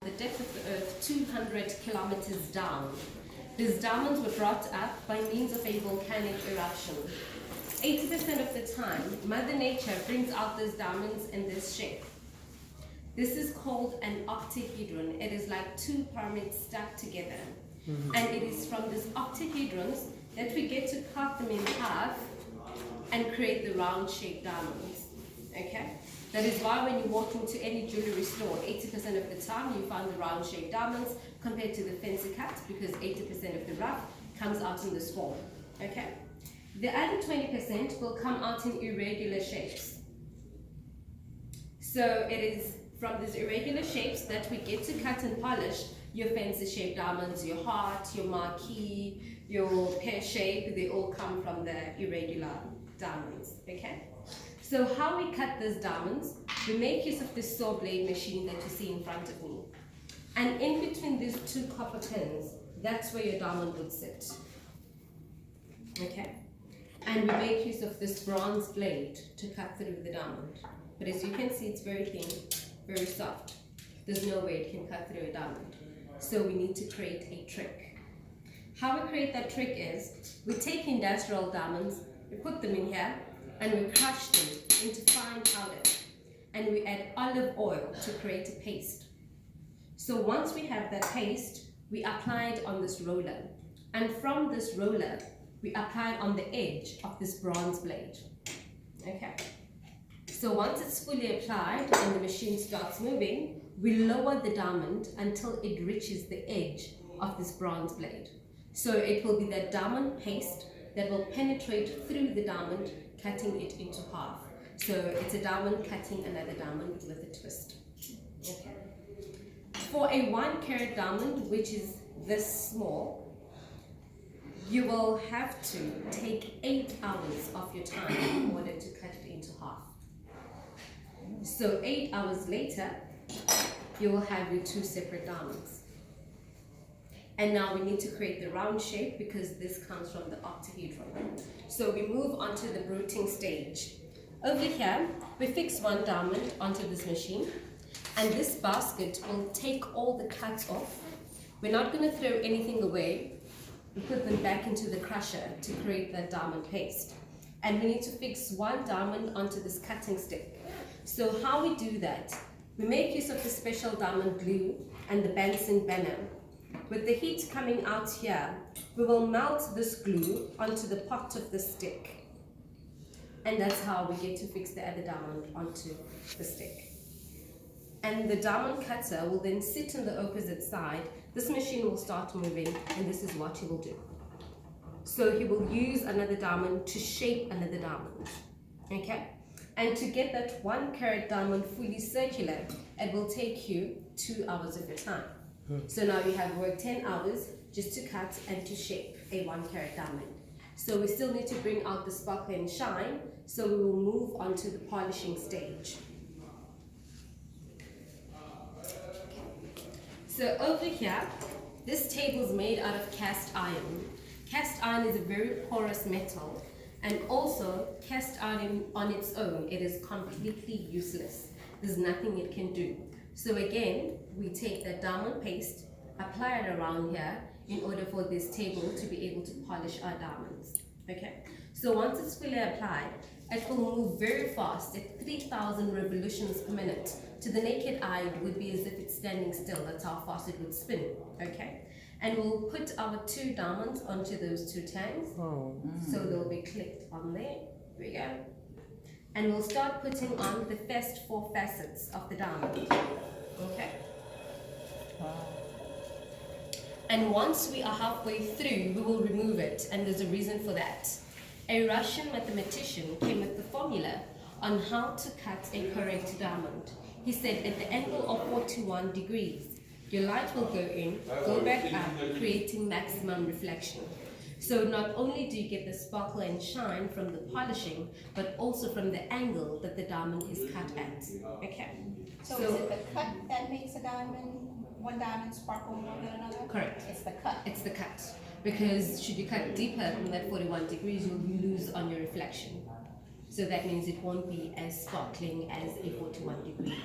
the depth of the Earth 200 kilometers down. These diamonds were brought up by means of a volcanic eruption. 80% of the time, Mother Nature brings out those diamonds in this shape. This is called an octahedron. It is like two pyramids stacked together. And it is from these octahedrons that we get to cut them in half and create the round-shaped diamonds. Okay? That is why when you walk into any jewelry store, 80% of the time you find the round-shaped diamonds compared to the fancy cut, because 80% of the rough comes out in this form. Okay? The other 20% will come out in irregular shapes. So it is from these irregular shapes that we get to cut and polish your fancy shaped diamonds, your heart, your marquee, your pear shape. They all come from the irregular diamonds. Okay? So how we cut those diamonds, we make use of this saw blade machine that you see in front of me. And in between these two copper pins, that's where your diamond would sit. Okay? And we make use of this bronze blade to cut through the diamond. But as you can see, it's very thin, very soft. There's no way it can cut through a diamond. So we need to create a trick. How we create that trick is, we take industrial diamonds, we put them in here, and we crush them into fine powder. And we add olive oil to create a paste. So once we have that paste, we apply it on this roller. And from this roller, we apply it on the edge of this bronze blade. Okay? So once it's fully applied and the machine starts moving, we lower the diamond until it reaches the edge of this bronze blade. So it will be that diamond paste that will penetrate through the diamond, cutting it into half. So it's a diamond cutting another diamond with a twist. Okay. For a 1 carat diamond, which is this small, you will have to take 8 hours of your time in order to cut it into half. So 8 hours later, you will have your 2 separate diamonds. And now we need to create the round shape because this comes from the octahedron. So we move on to the bruting stage. Over here, we fix 1 diamond onto this machine, and this basket will take all the cuts off. We're not going to throw anything away. We put them back into the crusher to create that diamond paste. And we need to fix 1 diamond onto this cutting stick. So how we do that, we make use of the special diamond glue and the Bunsen burner. With the heat coming out here, we will melt this glue onto the pot of the stick. And that's how we get to fix the other diamond onto the stick. And the diamond cutter will then sit on the opposite side. This machine will start moving, and this is what he will do. So he will use another diamond to shape another diamond. Okay? And to get that 1 carat diamond fully circular, it will take you 2 hours of your time. So now you have worked 10 hours just to cut and to shape a 1 carat diamond. So we still need to bring out the sparkle and shine, so we will move on to the polishing stage. So over here, this table is made out of cast iron. Cast iron is a very porous metal, and also cast iron on its own, it is completely useless. There's nothing it can do. So again, we take the diamond paste, apply it around here in order for this table to be able to polish our diamonds. Okay? So once it's fully applied, it will move very fast at 3,000 revolutions per minute. To the naked eye, it would be as if it's standing still. That's how fast it would spin. Okay? And we'll put our 2 diamonds onto those 2 tangs. So they'll be clicked on there. Here we go. And we'll start putting on the first 4 facets of the diamond. Okay? And once we are halfway through, we will remove it, and there's a reason for that. A Russian mathematician came with the formula on how to cut a correct diamond. He said at the angle of 41 degrees, your light will go in, go back up, creating maximum reflection. So not only do you get the sparkle and shine from the polishing, but also from the angle that the diamond is cut at. Okay? So is it the cut that makes a diamond, one diamond sparkle more than another? Correct. It's the cut. It's the cut. Because should you cut deeper than that 41 degrees, you'll lose on your reflection. So that means it won't be as sparkling as a 41 degree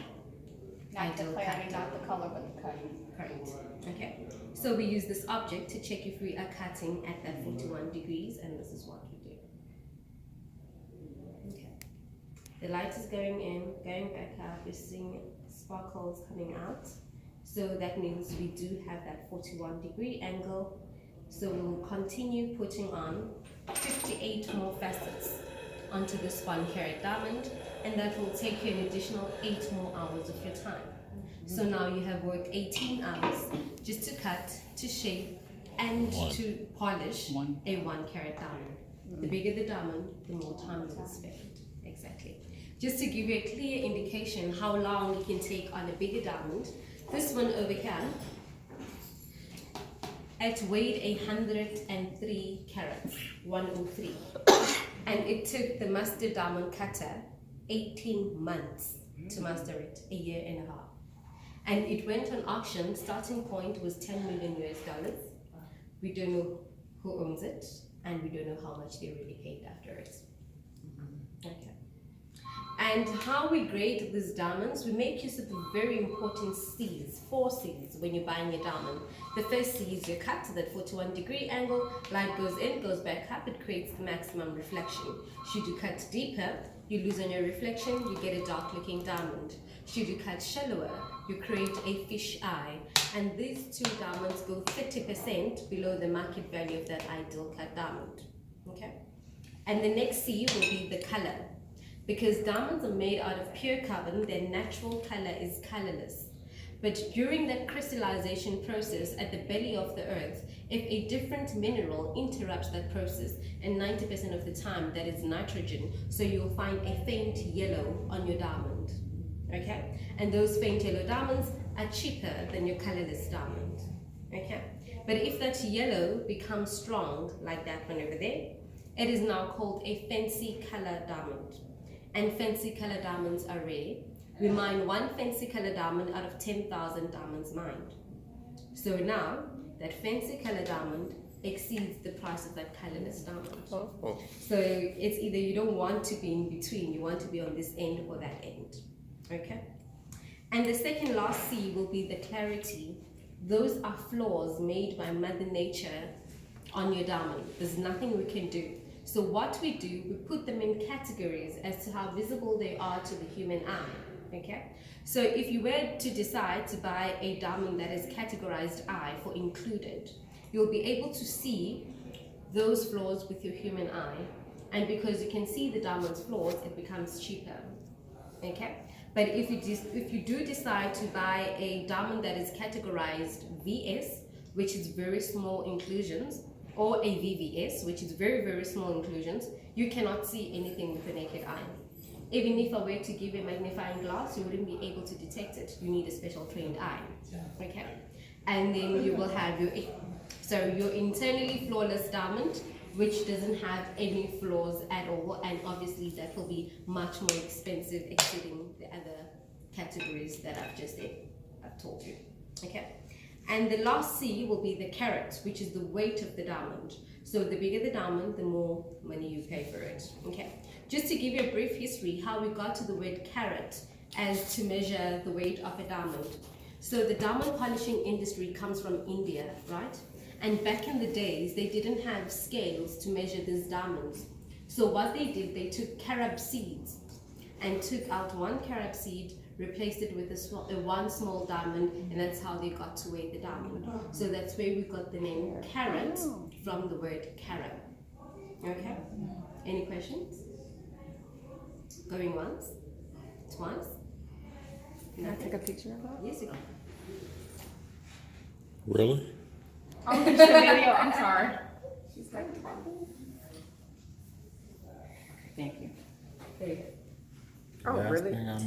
Not the ideal clarity, cut not the diamond. color, but the cut. Correct. Okay. So we use this object to check if we are cutting at that 41 degrees, and this is what we do. Okay. The light is going in, going back out. We're seeing sparkles coming out. So that means we do have that 41-degree angle. So we'll continue putting on 58 more facets onto this 1 carat diamond, and that will take you an additional 8 more hours of your time. So now you have worked 18 hours just to cut, to shape, and to polish a 1 carat diamond. The bigger the diamond, the more time you will spend. Exactly. Just to give you a clear indication how long you can take on a bigger diamond, this one over here, it weighed 103 carats, 103. And it took the master diamond cutter 18 months to master it, a year and a half. And it went on auction, starting point was $10 million US. We don't know who owns it, and we don't know how much they really paid after it. Okay. And how we grade these diamonds, we make use of the very important C's, 4 C's when you're buying a diamond. The first C is your cut to that 41-degree angle, light goes in, goes back up, it creates the maximum reflection. Should you cut deeper, you lose on your reflection, you get a dark looking diamond. Should you cut shallower, you create a fish eye. And these 2 diamonds go 30% below the market value of that ideal cut diamond. Okay? And the next C will be the color. Because diamonds are made out of pure carbon, their natural color is colorless. But during that crystallization process at the belly of the earth, if a different mineral interrupts that process, and 90% of the time that is nitrogen, so you'll find a faint yellow on your diamond. Okay? And those faint yellow diamonds are cheaper than your colorless diamond. Okay? But if that yellow becomes strong, like that one over there, it is now called a fancy color diamond. And fancy color diamonds are rare. We mine 1 fancy color diamond out of 10,000 diamonds mined. So now, that fancy color diamond exceeds the price of that colorless diamond. Oh. So it's either you don't want to be in between, you want to be on this end or that end. Okay? And the second last C will be the clarity. Those are flaws made by Mother Nature on your diamond. There's nothing we can do. So what we do, we put them in categories as to how visible they are to the human eye. Okay? So if you were to decide to buy a diamond that is categorized I for included, you'll be able to see those flaws with your human eye. And because you can see the diamond's flaws, it becomes cheaper. Okay? But if you do decide to buy a diamond that is categorized VS, which is very small inclusions, or a VVS, which is very, very small inclusions, you cannot see anything with the naked eye. Even if I were to give a magnifying glass, you wouldn't be able to detect it. You need a special trained eye. Okay? And then you will have your internally flawless diamond, which doesn't have any flaws at all, and obviously that will be much more expensive, exceeding the other categories that I've told you. Okay? And the last C will be the carat, which is the weight of the diamond. So the bigger the diamond, the more money you pay for it. Okay. Just to give you a brief history, how we got to the word carat as to measure the weight of a diamond. So the diamond polishing industry comes from India, right? And back in the days, they didn't have scales to measure these diamonds. So what they did, they took carob seeds and took out 1 carob seed, replaced it with one small diamond, and that's how they got to weigh the diamond. So that's where we got the name carat from the word carob. Okay? Any questions? Going once? Twice? Can I take a picture of that? Yes, you can. Really? Oh, it's a video. I'm sorry. She's like, thank you. There you go. Oh, Last really? thing I